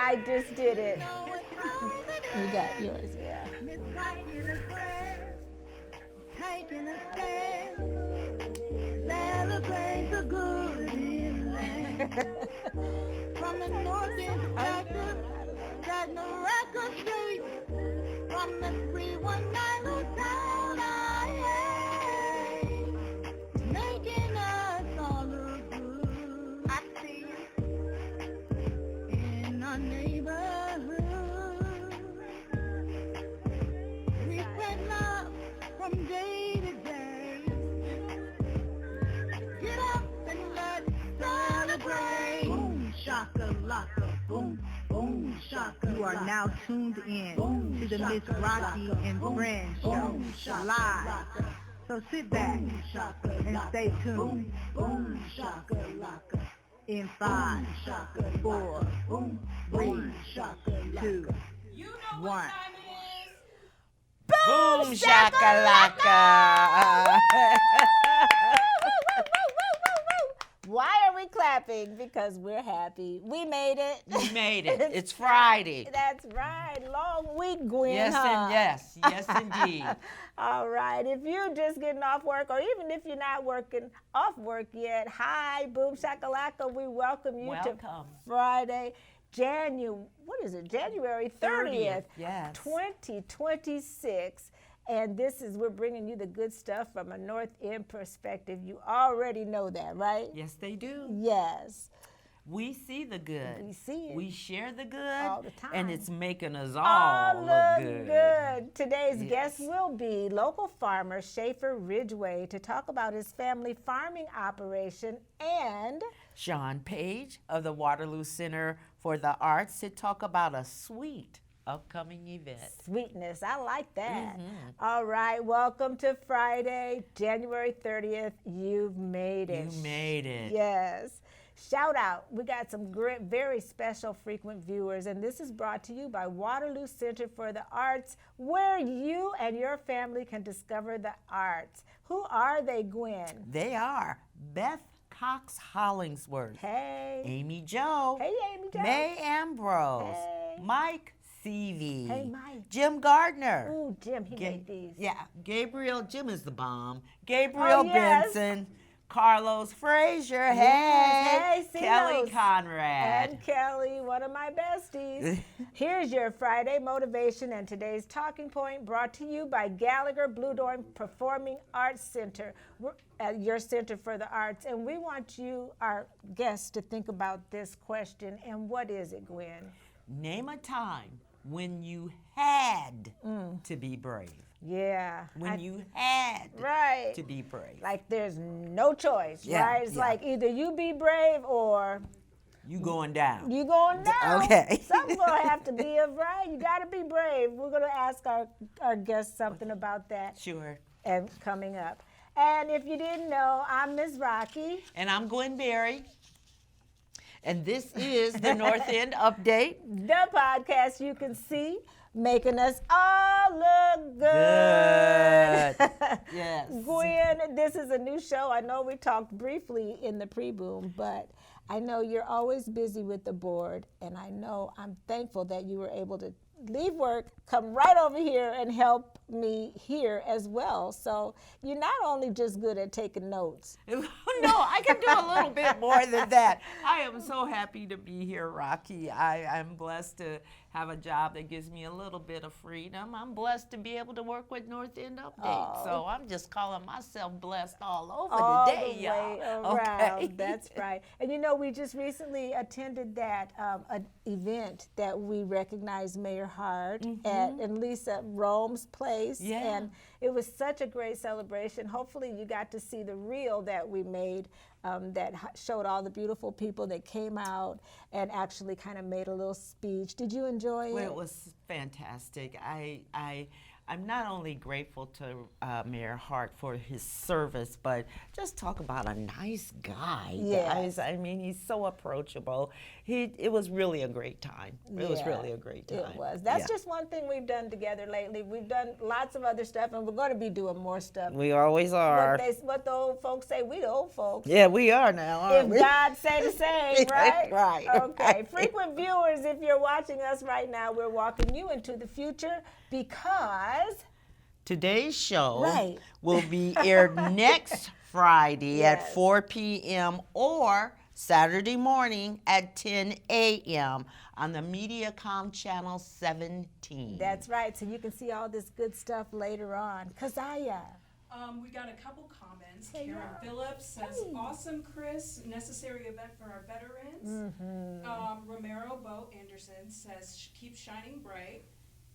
I just did it. You got yours, yeah. Taking a stand, celebrate the good in land. From the northern perspective, setting a record straight. From the 319 down I am, making us all look good. I see you in our neighborhood. We spread love from day to day. Get up and let's celebrate. Boom, shaka, laka, boom, boom, shaka. You are now tuned in to the Ms Rocki and Friends show live. So sit back and stay tuned. Boom, shaka, laka. In 5, 4, 3, 2, 1. Boom shakalaka. Why are we clapping? Because we're happy. We made it. You made it. It's Friday. That's right. Long week, Gwen. Yes, huh? and yes. Yes, indeed. All right. If you're just getting off work, or even if you're not off work yet, hi, Boom Shakalaka. We welcome you to Welcome. Friday, January 30th, Yes. 2026. And we're bringing you the good stuff from a North End perspective. You already know that, right? Yes, they do. Yes. We see the good. We see it. We share the good. All the time. And it's making us all look good. Today's guest will be local farmer Schaffer Ridgeway to talk about his family farming operation, and Chawne Paige of the Waterloo Center for the Arts to talk about a sweet upcoming event. sweetness. I like that. Mm-hmm. All right. Welcome to Friday, January 30th. You've made it. You made it. Yes. Shout out. We got some great, very special frequent viewers, and this is brought to you by Waterloo Center for the Arts, where you and your family can discover the arts. Who are they, Gwen? They are Beth Cox Hollingsworth, Hey. Amy Jo, Hey, Amy Jo. May Ambrose, Hey. Mike Seavey, Hey, Mike. Jim Gardner. Ooh, Jim, he made these. Yeah, Jim is the bomb. Gabriel yes. Benson, Carlos Frazier, Yes, hey, see Kelly those. Conrad. And Kelly, one of my besties. Here's your Friday motivation and today's talking point, brought to you by Gallagher Blue Dome Performing Arts Center. We're at your Center for the Arts, and we want you, our guests, to think about this question. And what is it, Gwen? Name a time when you had to be brave. Yeah. When you had right. to be brave. Like there's no choice, Yeah, right? It's yeah. like either you be brave or You going down. you going down. Okay. Something's gonna have to be right. You gotta be brave. We're gonna ask our guests something about that Sure. and coming up. And if you didn't know, I'm Ms Rocki. And I'm Gwen Berry. And this is the North End Update. The podcast you can see, making us all look good. Yes. Gwen, this is a new show. I know we talked briefly in the pre-boom, but I know you're always busy with the board, and I know I'm thankful that you were able to leave work, come right over here and help me here as well. So you're not only just good at taking notes. No, I can do a little bit more than that. I am so happy to be here, Rocky. I'm blessed to have a job that gives me a little bit of freedom. I'm blessed to be able to work with North End Update. So I'm just calling myself blessed all over All today, the y'all. way around. Okay. That's right. And you know, we just recently attended that an event that we recognized Mayor Hart at Lisa Rome's place. Yeah. And it was such a great celebration. Hopefully you got to see the reel that we made that showed all the beautiful people that came out and actually kind of made a little speech. Did you enjoy it? Well, it was fantastic. I'm not only grateful to Mayor Hart for his service, but just talk about a nice guy, Yes. guys. I mean, he's so approachable. it was really a great time. It was Yeah, really a great time. It was. That's Yeah. just one thing we've done together lately. We've done lots of other stuff, and we're going to be doing more stuff. We always are. What the old folks say, we the old folks. Yeah, we are now, aren't If we? God say the same, right? Right. Okay. Right. Frequent viewers, if you're watching us right now, we're walking you into the future because Today's show Right. will be aired next Friday Yes. at 4 p.m. or Saturday morning at 10 a.m. on the Mediacom Channel 17. that's right. So you can see all this good stuff later on. Kazaya. We got a couple comments. Hey, Karen yeah. Phillips says, Hey. awesome, Chris. Necessary event for our veterans. Romero Bo Anderson says, keep shining bright.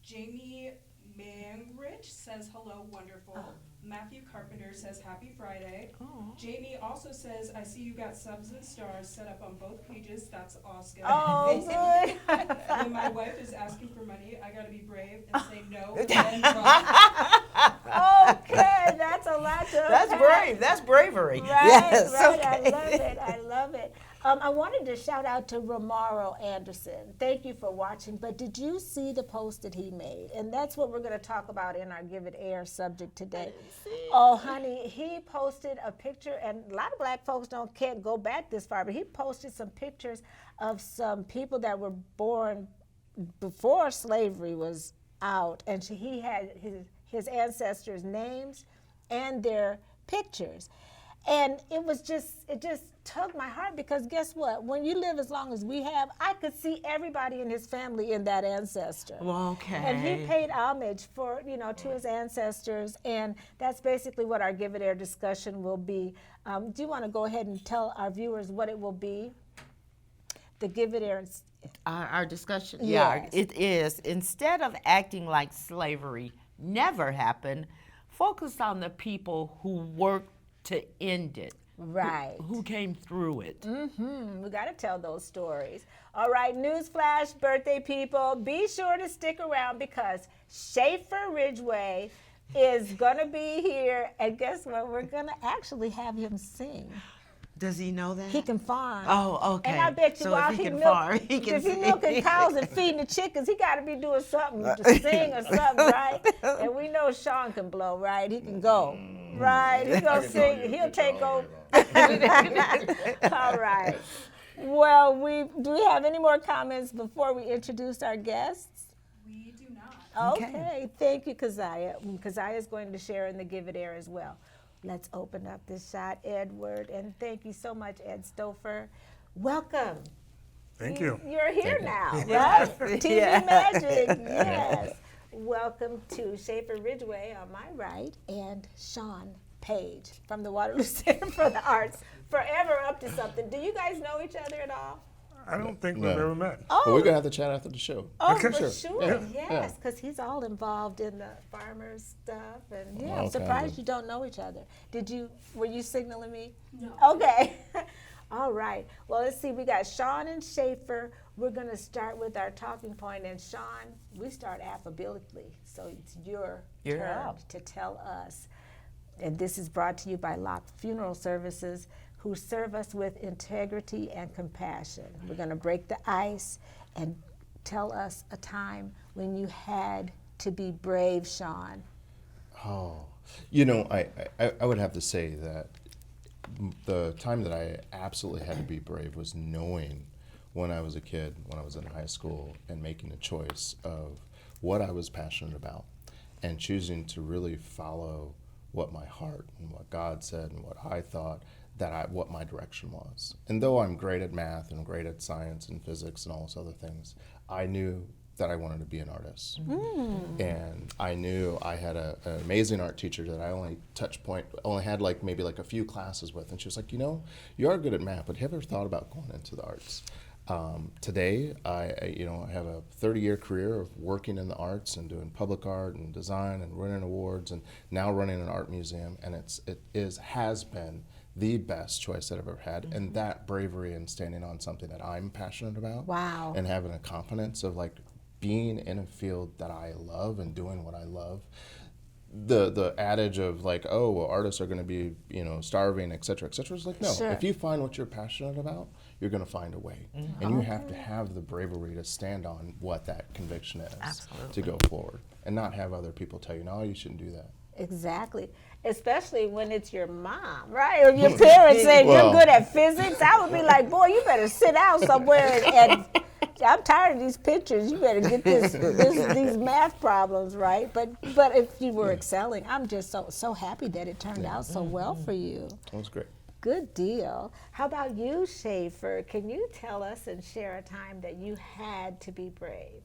Jamie Mangrich says, hello, wonderful. Matthew Carpenter says, happy Friday. Jamie also says, I see you got subs and stars set up on both pages. That's awesome. Oh, good. When my wife is asking for money, I gotta be brave and say no and run. Okay, that's a lot to That's unpack. brave. That's bravery. Right, Yes. right. Okay. I love it. I love it. I wanted to shout out to Romaro Anderson. Thank you for watching. But did you see the post that he made? And that's what we're going to talk about in our Give It Air subject today. Oh, honey, he posted a picture, and a lot of black folks can't go back this far, but he posted some pictures of some people that were born before slavery was out, and he had his ancestors' names and their pictures. And it just tugged my heart because guess what? When you live as long as we have, I could see everybody in his family in that ancestor. Okay. And he paid homage to his ancestors, and that's basically what our Give It Air discussion will be. Do you want to go ahead and tell our viewers what it will be? The Give It Air. Our discussion, Yes. it is. Instead of acting like slavery never happened, focus on the people who worked to end it. Right. Who came through it. We got to tell those stories. All right, newsflash, birthday people, be sure to stick around because Schaffer Ridgeway is going to be here. And guess what? We're going to actually have him sing. Does he know that? He can farm. Oh, okay. And I bet you So while if he can milk- farm, he can if he's sing. milking cows and feeding the chickens, he got to be doing something to sing or something, right? And we know Chawne can blow, right? He can go, right? He's going to sing. He'll take over. All right. Well, do we have any more comments before we introduce our guests? We do not. Okay. Thank you, Keziah. Keziah is going to share in the Give It Air as well. Let's open up this shot, Edward, and thank you so much, Ed Stouffer. Welcome. Thank you. You're here now, right? Yes. TV Yeah. magic, yes. Welcome to Schaffer Ridgeway on my right, and Chawne, Paige from the Waterloo Center for the Arts. Forever up to something. Do you guys know each other at all? I don't think No. we've ever met. Oh, But we're gonna have to chat after the show. for sure. sure. Yeah. Yes, because he's all involved in the farmers stuff, and yeah, I'm Okay. surprised you don't know each other. Were you signaling me? No. Okay. All right. Well, let's see. We got Chawne and Schaffer. We're going to start with our talking point, and Chawne, we start alphabetically, so it's your You're turn up. to tell us. And this is brought to you by Locke Funeral Services, who serve us with integrity and compassion. We're going to break the ice and tell us a time when you had to be brave, Chawne. Oh, I would have to say that the time that I absolutely had to be brave was knowing when I was a kid, when I was in high school, and making a choice of what I was passionate about and choosing to really follow what my heart and what God said and what I thought what my direction was. And though I'm great at math and great at science and physics and all those other things, I knew that I wanted to be an artist. And I knew I had an amazing art teacher that I only had maybe a few classes with. And she was like, you are good at math, but have you ever thought about going into the arts? Today, I have a 30-year career of working in the arts and doing public art and design and winning awards and now running an art museum. And has been the best choice I've ever had. And that bravery and standing on something that I'm passionate about. Wow. And having a confidence of being in a field that I love and doing what I love. The adage of artists are going to be starving, et cetera, is no. Sure. If you find what you're passionate about, you're going to find a way. And you have to have the bravery to stand on what that conviction is to go forward and not have other people tell you, no, you shouldn't do that. Exactly. Especially when it's your mom, right? Or your parents saying you're good at physics. I would be like, boy, you better sit down somewhere and I'm tired of these pictures. You better get these math problems right. But if you were excelling, I'm just so happy that it turned out so well for you. That was great. Good deal. How about you, Schaffer? Can you tell us and share a time that you had to be brave?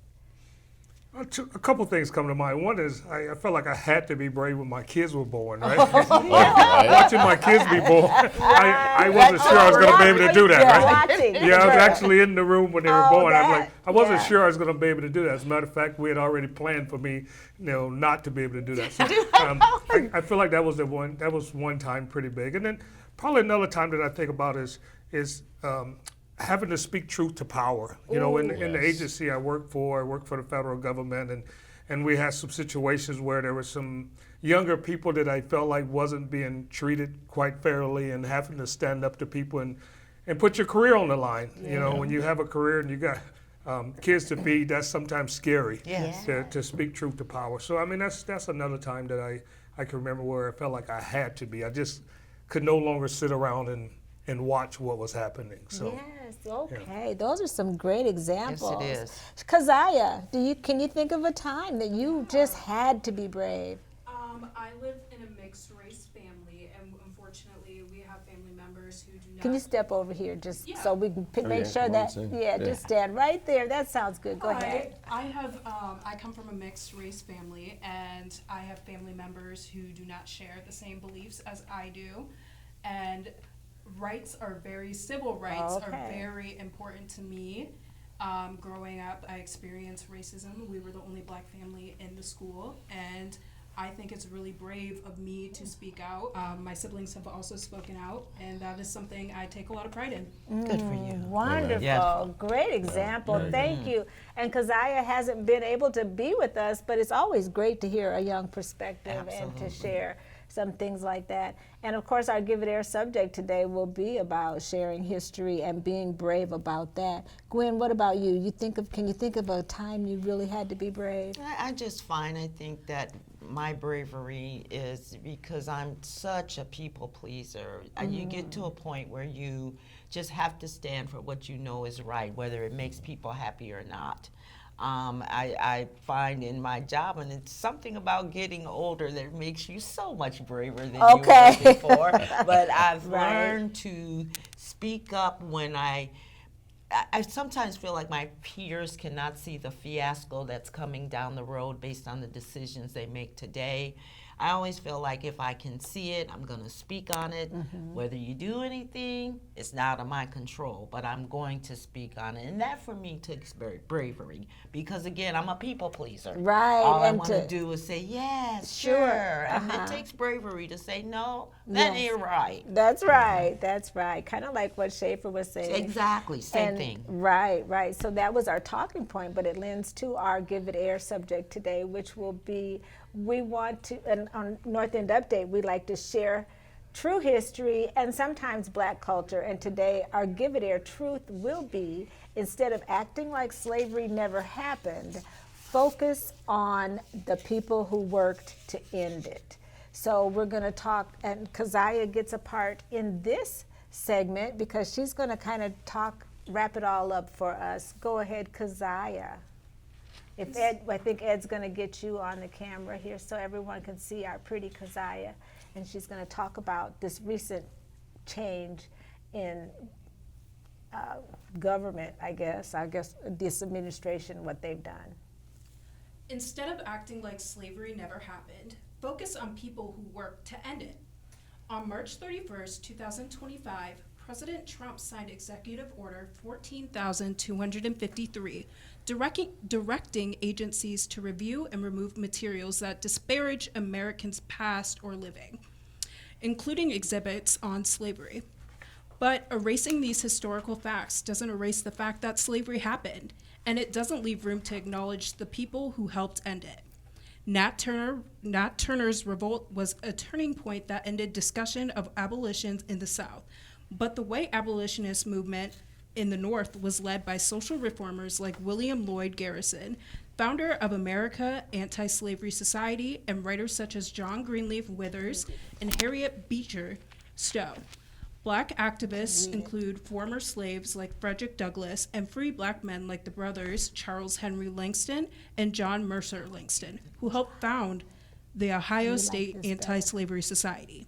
A couple things come to mind. One is I felt like I had to be brave when my kids were born, right? Watching my kids be born, I wasn't sure I was going to be able to do that, right? Yeah, I was actually in the room when they were born. I wasn't sure I was going to be able to do that. As a matter of fact, we had already planned for me, not to be able to do that. So, I feel like that was one time pretty big. And then probably another time that I think about is having to speak truth to power. In the agency I work for the federal government, and we had some situations where there were some younger people that I felt like wasn't being treated quite fairly, and having to stand up to people and put your career on the line. When you have a career and you got kids to feed, that's sometimes scary to speak truth to power. So I mean, that's another time that I can remember where I felt like I had to be. I just could no longer sit around and watch what was happening. So. Yes, okay. Yeah. Those are some great examples. Yes, it is. Keziah, can you think of a time that you just had to be brave? I live in a mixed race family, and unfortunately we have family members who do not. Can you step over here just so we can make sure that, just stand right there. That sounds good. Go ahead. I come from a mixed race family, and I have family members who do not share the same beliefs as I do, and civil rights are very important to me. Growing up, I experienced racism. We were the only black family in the school, and I think it's really brave of me to speak out. My siblings have also spoken out, and that is something I take a lot of pride in. Good for you. Wonderful. Yeah. Great example. Thank you. And Keziah hasn't been able to be with us, but it's always great to hear a young perspective and to share some things like that. And of course, our Give It Air subject today will be about sharing history and being brave about that. Gwen, what about you? Can you think of a time you really had to be brave? I just find, I think that my bravery is because I'm such a people pleaser. You get to a point where you just have to stand for what you know is right, whether it makes people happy or not. I find in my job, and it's something about getting older that makes you so much braver than you were before. But I've learned to speak up when I sometimes feel like my peers cannot see the fiasco that's coming down the road based on the decisions they make today. I always feel like if I can see it, I'm going to speak on it. Whether you do anything, it's not of my control, but I'm going to speak on it. And that for me takes bravery because, again, I'm a people pleaser. Right. All I want to do is say, yes, sure. And it takes bravery to say, no, that ain't right. That's right. That's right. Kind of like what Schaffer was saying. Exactly. Same thing. Right. So that was our talking point, but it lends to our Give It Air subject today, which will be, we want to, and on North End Update, we like to share true history and sometimes black culture. And today, our Give It Air truth will be, instead of acting like slavery never happened, focus on the people who worked to end it. So we're going to talk, and Keziah gets a part in this segment because she's going to kind of wrap it all up for us. Go ahead, Keziah. I think Ed's going to get you on the camera here so everyone can see our pretty Keziah, and she's going to talk about this recent change in government, I guess this administration, what they've done. Instead of acting like slavery never happened, focus on people who worked to end it. On March 31st, 2025, President Trump signed Executive Order 14,253, directing agencies to review and remove materials that disparage Americans past or living, including exhibits on slavery. But erasing these historical facts doesn't erase the fact that slavery happened, and it doesn't leave room to acknowledge the people who helped end it. Nat Turner's revolt was a turning point that ended discussion of abolition in the South. But the white abolitionist movement in the North was led by social reformers like William Lloyd Garrison, founder of America Anti-Slavery Society, and writers such as John Greenleaf Withers and Harriet Beecher Stowe. Black activists include former slaves like Frederick Douglass and free black men like the brothers Charles Henry Langston and John Mercer Langston, who helped found the Ohio State Anti-Slavery Society.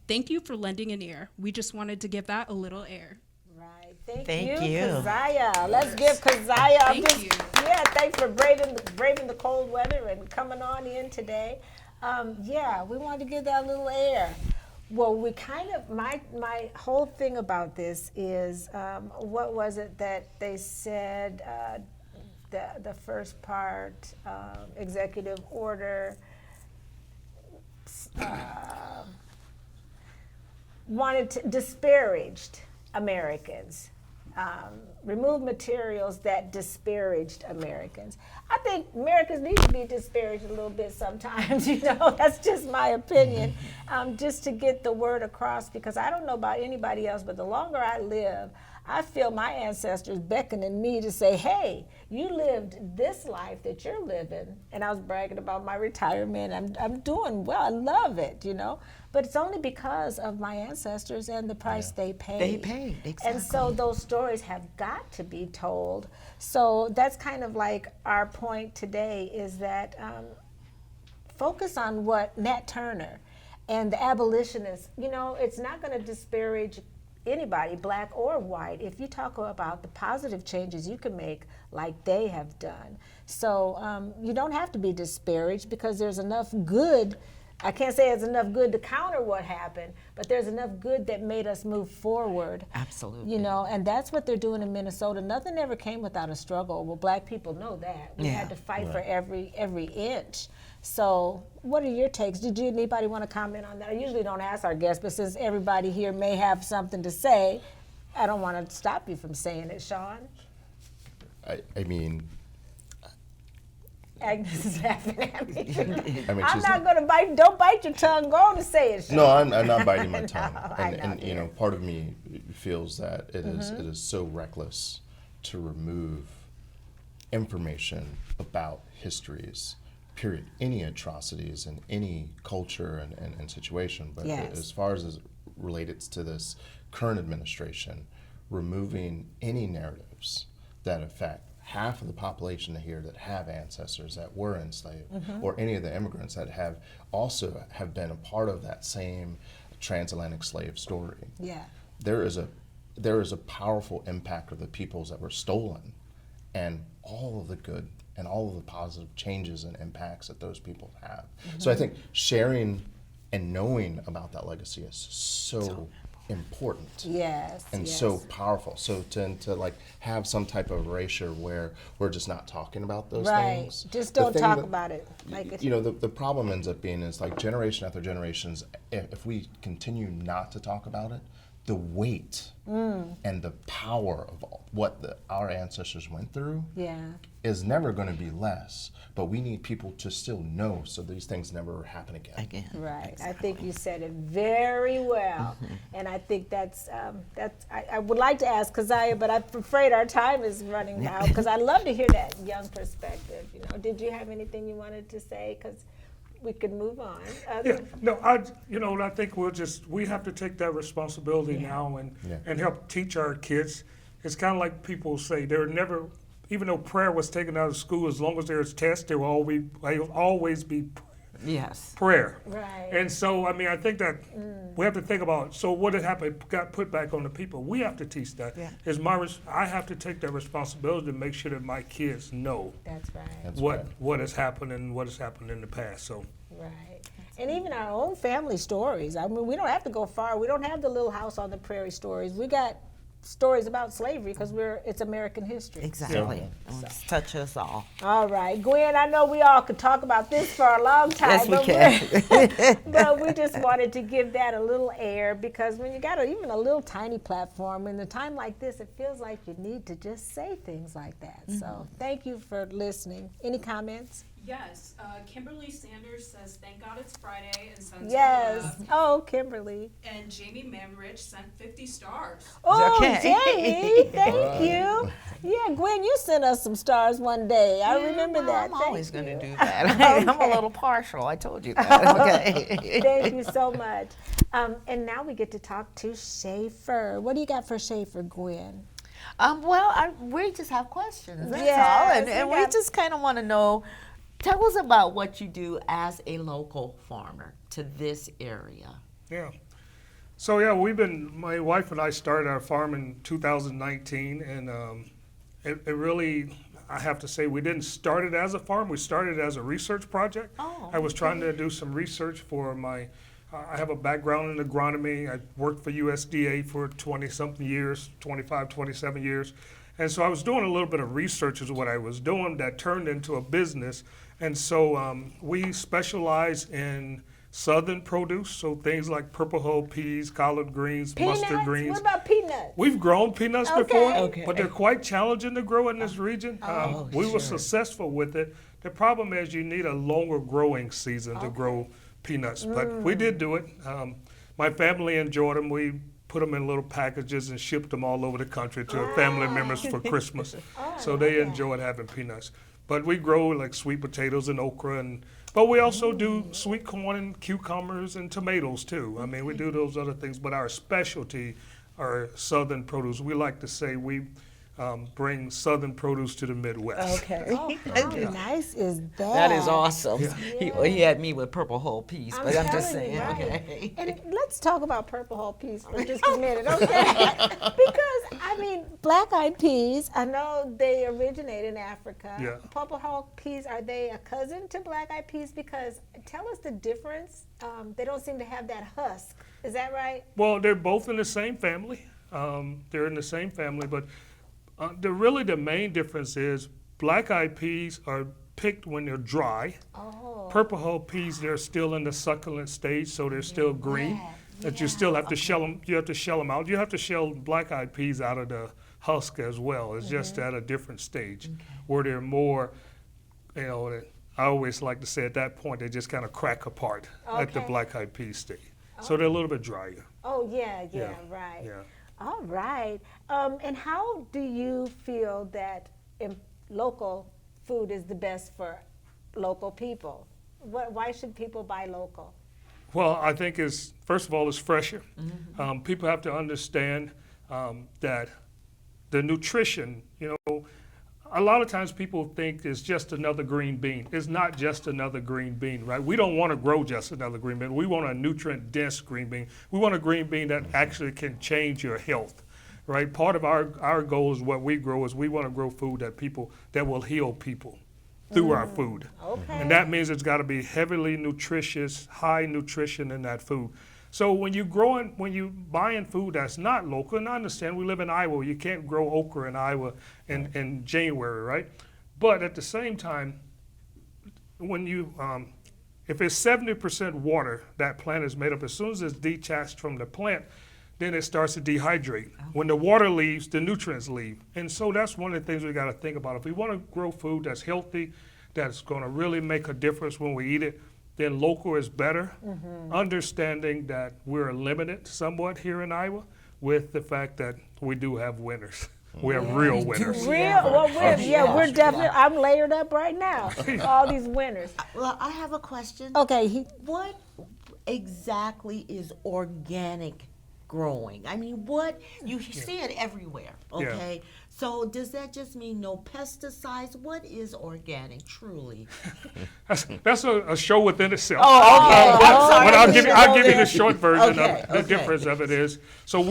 Thank you for lending an ear. We just wanted to give that a little air. Right. Thank you. Keziah. Let's give Keziah. Thank you. Yeah, thanks for braving the cold weather and coming on in today. We wanted to give that a little air. Well, we kind of, my whole thing about this is, what was it that they said, the first part, executive order, disparaged Americans, remove materials that disparaged Americans. I think Americans need to be disparaged a little bit sometimes, that's just my opinion, just to get the word across, because I don't know about anybody else, but the longer I live, I feel my ancestors beckoning me to say, hey, you lived this life that you're living. And I was bragging about my retirement. I'm doing well. I love it, But it's only because of my ancestors and the price they paid. They paid, exactly. And so those stories have got to be told. So that's kind of like our point today, is that focus on what Nat Turner and the abolitionists, it's not going to disparage anybody, black or white, if you talk about the positive changes you can make like they have done. So you don't have to be disparaged, because there's enough good. I can't say there's enough good to counter what happened, but there's enough good that made us move forward. Absolutely. And that's what they're doing in Minnesota. Nothing ever came without a struggle. Well, black people know that. We had to fight for every inch. So what are your takes? Did anybody want to comment on that? I usually don't ask our guests, but since everybody here may have something to say, I don't want to stop you from saying it, Chawne. I mean, Agnes is laughing at me. I'm not going to bite. Don't bite your tongue. Go on and say it, Chawne. No, I'm not biting my tongue. I know, part of me feels that it is so reckless to remove information about histories, period, any atrocities in any culture and situation. But as far as related to this current administration, removing any narratives that affect half of the population here that have ancestors that were enslaved, or any of the immigrants that have been a part of that same transatlantic slave story. Yeah. There is a powerful impact of the peoples that were stolen, and all of the good and all of the positive changes and impacts that those people have. So I think sharing and knowing about that legacy is so important. Yes. And so powerful. So to like have some type of erasure where we're just not talking about those things. Just don't talk about it. The problem ends up being is like generation after generations, if we continue not to talk about it, the weight and the power of what our ancestors went through is never going to be less. But we need people to still know, so these things never happen again. Right. Exactly. I think you said it very well, and I think that's. I would like to ask Keziah, but I'm afraid our time is running out, because I love to hear that young perspective. Did you have anything you wanted to say? Because we could move on. I think we have to take that responsibility now and help teach our kids. It's kind of like people say, there never, even though prayer was taken out of school, as long as there's tests, there will always be prayer. Right. And so, I think that we have to think about, so what had happened got put back on the people. We have to teach that. Yeah. I have to take that responsibility to make sure that my kids know That's right. what has happened and what has happened in the past. So. Right. And even our own family stories. We don't have to go far. We don't have the Little House on the Prairie stories. We got stories about slavery because it's American history. Exactly. So. It's touch us all. All right. Gwen, I know we all could talk about this for a long time. Yes, we can. But we just wanted to give that a little air, because when you got even a little tiny platform, in a time like this, it feels like you need to just say things like that. So thank you for listening. Any comments? Yes, Kimberly Sanders says, "Thank God it's Friday," and sends Yes. her love. Oh, Kimberly. And Jamie Manrich sent 50 stars. Oh, Okay. Jamie, thank you. Yeah, Gwen, you sent us some stars one day. I remember that. I'm always Thank going to you. do that. I'm a little partial. I told you that. Okay. Thank you so much. And now we get to talk to Schaffer. What do you got for Schaffer, Gwen? We just have questions. That's Yes, all. And we just kind of want to know, tell us about what you do as a local farmer to this area. Yeah. So yeah, my wife and I started our farm in 2019, and it really, I have to say, we didn't start it as a farm. We started it as a research project. Oh, I was trying to do some research for I have a background in agronomy. I worked for USDA for 20-something years, 25, 27 years. And so I was doing a little bit of research is what I was doing that turned into a business. And so we specialize in southern produce, so things like purple hull peas, collard greens, mustard greens. What about peanuts? We've grown peanuts Okay. before, Okay. but they're quite challenging to grow in this region. We were successful with it. The problem is you need a longer growing season to grow peanuts, but we did do it. My family enjoyed them. We put them in little packages and shipped them all over the country to our family members for Christmas. So they enjoyed having peanuts. But we grow like sweet potatoes and okra, but we also do sweet corn and cucumbers and tomatoes too. I mean, we do those other things, but our specialty are southern produce. We like to say we bring southern produce to the Midwest. Okay. How nice is that? That is awesome. Yeah. He had me with purple hull peas, but I'm just telling you, saying. right. Okay. And let's talk about purple hull peas for just a minute, okay? Because, I mean, black-eyed peas, I know they originate in Africa. Yeah. Purple hull peas, are they a cousin to black-eyed peas? Because tell us the difference. They don't seem to have that husk. Is that right? Well, they're both in the same family. They're in the same family, but the main difference is black-eyed peas are picked when they're dry. Oh. Purple hull peas, they're still in the succulent stage, so they're still green. That you still have to shell them. You have to shell them out. You have to shell black-eyed peas out of the husk as well. It's just at a different stage where they're more, I always like to say at that point they just kind of crack apart at the black-eyed pea stage. So they're a little bit drier. Oh, yeah, right. Yeah. All right. And how do you feel that local food is the best for local people? Why should people buy local? Well, I think first of all, it's fresher. People have to understand that the nutrition, a lot of times people think it's just another green bean. It's not just another green bean, right? We don't want to grow just another green bean. We want a nutrient-dense green bean. We want a green bean that actually can change your health, right? Part of our goal is what we grow is we want to grow food that will heal people through our food. Okay. And that means it's got to be heavily nutritious, high nutrition in that food. So when you buying food that's not local, and I understand we live in Iowa, you can't grow okra in Iowa in January, right? But at the same time, when if it's 70% water, that plant is made up. As soon as it's detached from the plant, then it starts to dehydrate. When the water leaves, the nutrients leave. And so that's one of the things we got to think about. If we want to grow food that's healthy, that's going to really make a difference when we eat it, then local is better. Understanding that we're limited somewhat here in Iowa with the fact that we do have winners. We have real winners. We're definitely, I'm layered up right now. All these winners. Well, I have a question. Okay. What exactly is organic growing? I mean, you see it everywhere, okay? Yeah. So does that just mean no pesticides? What is organic, truly? That's a show within itself. Oh, okay. I'm sorry. But I'll give you the short version of it. The Okay. difference of it is, so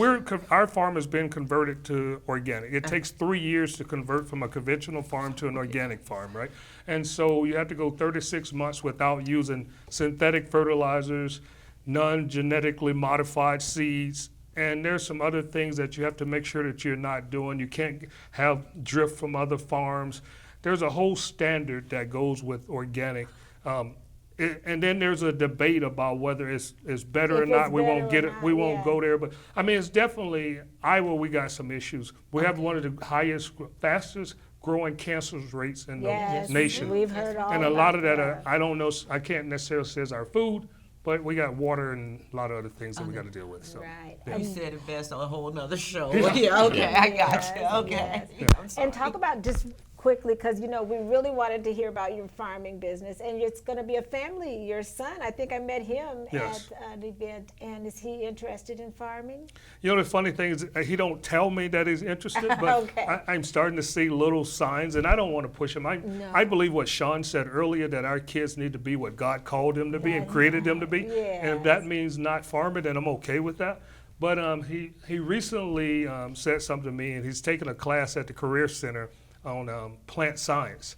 our farm has been converted to organic. It takes 3 years to convert from a conventional farm to an organic farm, right? And so you have to go 36 months without using synthetic fertilizers, non-genetically modified seeds, and there's some other things that you have to make sure that you're not doing. You can't have drift from other farms. There's a whole standard that goes with organic. And then there's a debate about whether it's better or not. We won't get it. We won't go there. But I mean, it's definitely Iowa. We got some issues. We have one of the highest, fastest growing cancer rates in the nation. We've heard all And a lot of that, that. I don't know. I can't necessarily say it's our food, but we got water and a lot of other things that we got to deal with. So. Right. Yeah. You said it best on a whole nother show. Yeah. Yeah, okay, I got Yes, you. Okay. yes. I'm sorry. And talk about just quickly, because you know we really wanted to hear about your farming business, and it's going to be a family. Your son, I think I met him Yes. at an event, and is he interested in farming? You know, the funny thing is he don't tell me that he's interested, but Okay. I'm starting to see little signs, and I don't want to push him. I believe what Chawne said earlier, that our kids need to be what God called them to be and created them to be. And if that means not farming, then I'm okay with that. But he recently said something to me, and he's taking a class at the Career Center on plant science.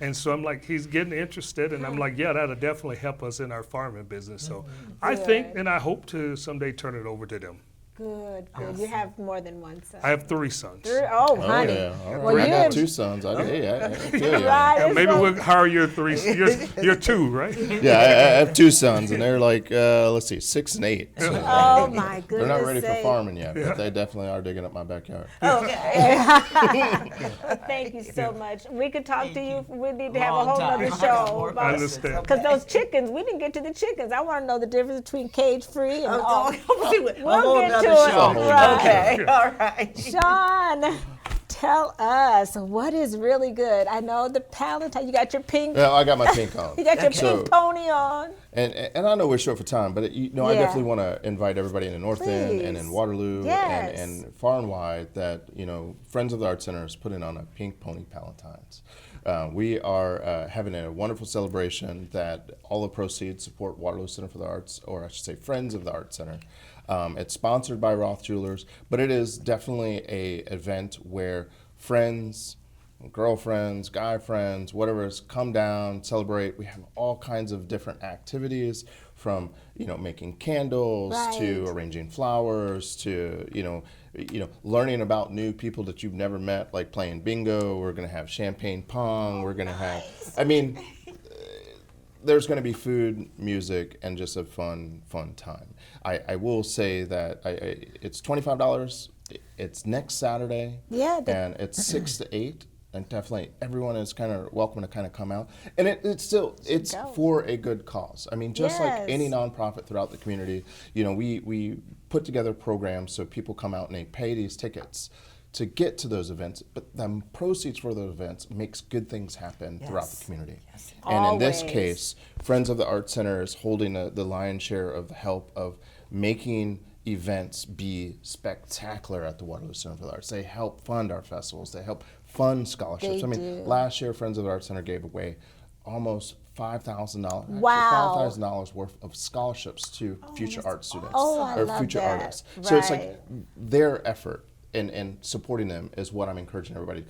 And so I'm like, he's getting interested, and I'm like, yeah, that'll definitely help us in our farming business. So I think, and I hope to someday turn it over to them. Good, good. You have more than one son. I have 3 sons. Oh, honey. yeah. All right. Well, I you- got 2 sons. I feel you. Right, And it's maybe like- we'll hire your 3. You're 2, right? Yeah, I have 2 sons, and they're like, let's see, 6 and 8. So Oh my goodness. they're not ready for sake. farming yet, but they definitely are digging up my backyard. Thank you so much. We could talk to you. We need to have a Long whole time. other I got show more about. I understand. Because those chickens, we didn't get to the chickens. I want to know the difference between cage-free and all. We'll We'll get to show. it. whole Right. Okay, all right. Sean, tell us what is really good. I know the Palatine. You got your pink. Yeah, I got my pink on. You got your So- pink pony on. And I know we're short for time, but I Yeah. definitely want to invite everybody in the North End and in Please. Waterloo Yes. and far and wide that Friends of the Arts Center is putting on a Pink Pony Palatines. We are having a wonderful celebration that all the proceeds support Waterloo Center for the Arts, or I should say Friends of the Arts Center. It's sponsored by Roth Jewelers, but it is definitely a event where friends, girlfriends, guy friends, whatever is, come down, celebrate. We have all kinds of different activities, from making candles to Right. arranging flowers to learning about new people that you've never met, like playing bingo. We're going to have champagne pong. We're going to have, there's going to be food, music, and just a fun time. I will say that it's $25. It's next Saturday. Yeah, And it's 6 to 8. And definitely everyone is kind of welcome to kind of come out. And it's go. for a good cause. I mean, just like any Yes. nonprofit throughout the community, we put together programs so people come out and they pay these tickets to get to those events, but the proceeds for those events makes good things happen throughout the community. And in this Always. case, Friends of the Arts Center is holding the lion's share of the help of making events be spectacular at the Waterloo Center for the Arts. They help fund our festivals. They help fund scholarships. They I mean, do. last year, Friends of the Arts Center gave away almost $5,000. Wow. $5,000 worth of scholarships to future art students Oh, I or love future that. artists. So it's like Right. their effort and supporting them is what I'm encouraging everybody to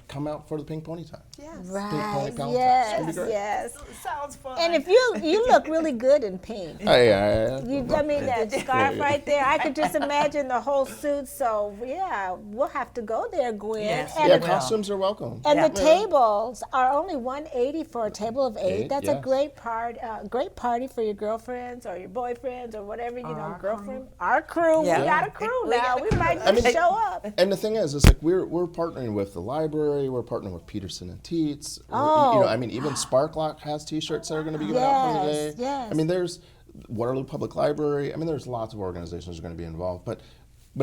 come out for the Pink Pony Time. Right. Pony Palatines. It's gonna Yes. be great. Yes. Sounds fun. And if you look really good in pink. I mean, that scarf right there, I could just imagine the whole suit. So, yeah, we'll have to go there, Gwen. Yes, and yeah, well. costumes are welcome. and the tables are only $180 for a table of 8. Eight, That's a yes. great party for your girlfriends or your boyfriends or whatever, girlfriend. Our crew. Yeah. We got a crew We now. got a We crew. might I just mean- show up. And the thing is, it's like we're partnering with the library, we're partnering with Peterson and Teets. Oh. Even Sparklock has T-shirts that are going to be given out for the day. Yes, yes. I mean, there's Waterloo Public Library. I mean, there's lots of organizations that are going to be involved. But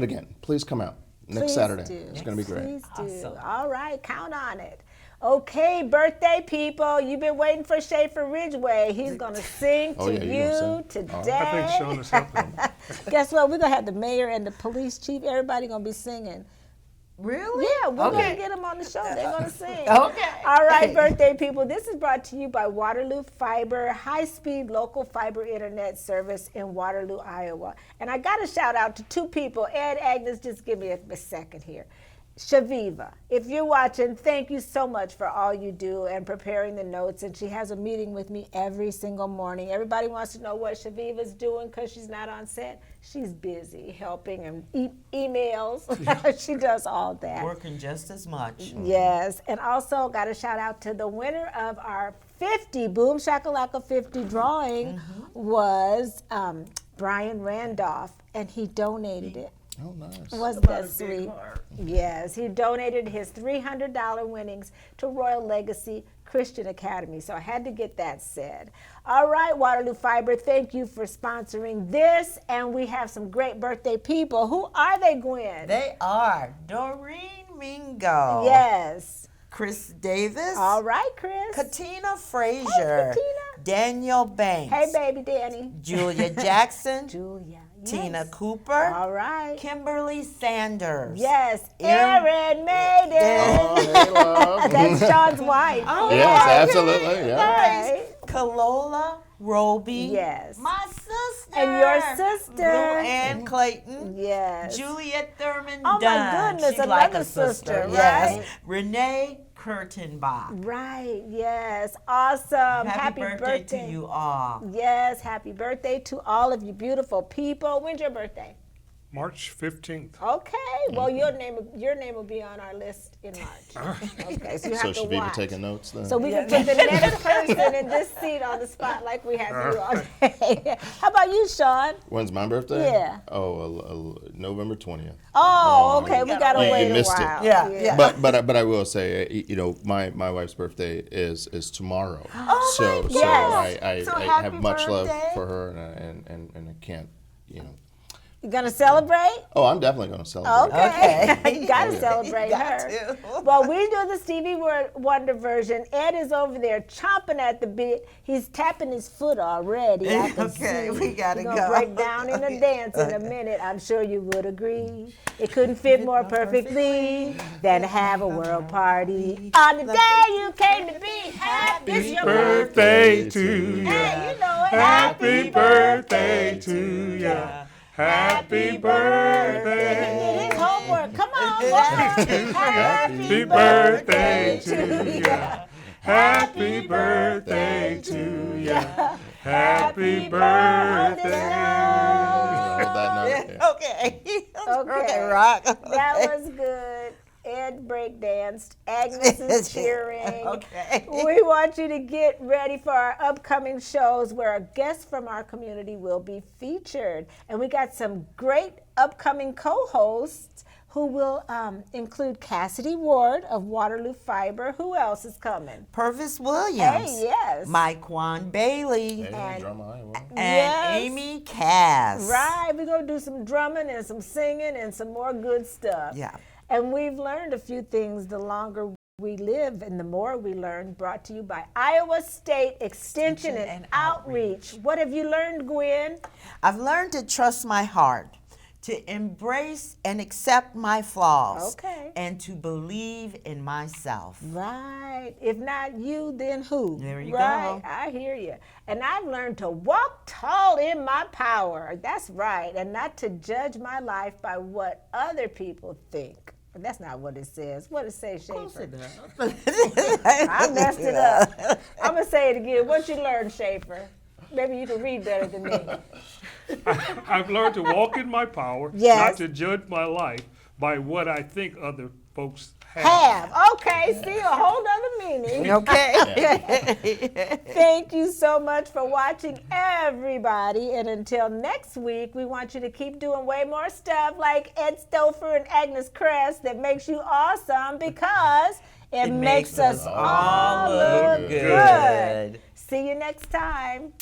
again, please come out next Please Saturday. do. It's going to be great. Please do. Awesome. All right, count on it. Okay, birthday people, you've been waiting for Schaffer Ridgeway. He's going to sing Oh, to yeah, you you gonna sing? today. I think Sean is helping him. Guess what? We're going to have the mayor and the police chief. Everybody going to be singing. Really? Yeah, we're going Okay. to get them on the show. They're going to sing. Okay. All right, birthday people. This is brought to you by Waterloo Fiber, high-speed local fiber internet service in Waterloo, Iowa. And I got to shout out to 2 people. Ed, Agnes, just give me a second here. Shaviva, if you're watching, thank you so much for all you do and preparing the notes. And she has a meeting with me every single morning. Everybody wants to know what Shaviva's doing because she's not on set. She's busy helping and emails. She does all that. Working just as much. Yes, and also got a shout out to the winner of our 50 Boom Shakalaka 50 drawing was Brian Randolph, and he donated it. Oh, nice. Wasn't that sweet? Yes, he donated his $300 winnings to Royal Legacy Christian Academy. So I had to get that said. All right, Waterloo Fiber, thank you for sponsoring this. And we have some great birthday people. Who are they, Gwen? They are Doreen Mingo. Yes. Chris Davis. All right, Chris. Katina Frazier. Hey, Katina. Daniel Banks. Hey, baby Danny. Julia Jackson. Julia. Tina Yes. Cooper. All right. Kimberly Sanders. Yes, Erin- Erin made it. Oh, hey, love. That's Sean's wife. Oh, Yes, okay. absolutely. Yeah. Right. Kalola Roby. Yes. My sister. And your sister. Blue Ann Clayton. Yes. Juliet Thurman Oh, my Dunn. goodness, She's another like a sister, Yes. right? Renee Kurtenbach. Right, yes. Awesome. Happy birthday to you all. Yes, happy birthday to all of you beautiful people. When's your birthday? March 15th. Okay. Well, your name will be on our list in March. Okay, so you have So to should we be watch. taking notes then? So we can put the next person in this seat on the spot like we have you all day. How about you, Sean? When's my birthday? Yeah. Oh, November 20th. Oh, okay. We gotta You wait a missed it. while. Yeah. But I will say, you know, my wife's birthday is tomorrow. Oh, so yes. I So have happy much love birthday. for her, and I can't, you know. You gonna celebrate? Oh, I'm definitely going to celebrate. Okay. You gotta Yeah. celebrate Got her. to. Well, we do the Stevie Wonder version. Ed is over there chomping at the bit. He's tapping his foot already. I can Okay, see. we gotta We're gonna go. break down in a dance in a minute. I'm sure you would agree. It couldn't fit more perfectly than to have a world party on the day you came to be. Happy it's your Birthday to you. Hey, you know it. Happy birthday to you. Happy He birthday. did his homework. Come on, one more. Happy birthday to you. Happy birthday to you. Happy birthday. Hold that note. Yeah. Okay. Okay. Rock. That was good. Ed breakdanced. Agnes is cheering. Okay. We want you to get ready for our upcoming shows where a guest from our community will be featured. And we got some great upcoming co-hosts who will include Cassidy Ward of Waterloo Fiber. Who else is coming? Purvis Williams. Hey, yes. Mike Juan Bailey. Hey, drama, Iowa. And Yes. Amy Cass. Right, we're going to do some drumming and some singing and some more good stuff. Yeah. And we've learned a few things the longer we live and the more we learn, brought to you by Iowa State Extension and Outreach. What have you learned, Gwen? I've learned to trust my heart, to embrace and accept my flaws, Okay. and to believe in myself. Right. If not you, then who? There you right. go. I hear you. And I've learned to walk tall in my power. That's right. And not to judge my life by what other people think. But that's not what it says. What does it say, Schaffer? I messed it up. I'm going to say it again. What you learned, Schaffer? Maybe you can read better than me. I've learned to walk in my power, Yes. not to judge my life by what I think other folks have. Okay, see, a whole other meaning. Okay. Thank you so much for watching, everybody. And until next week, we want you to keep doing way more stuff like Ed Stouffer and Agnes Kress that makes you awesome because it makes us all look good. See you next time.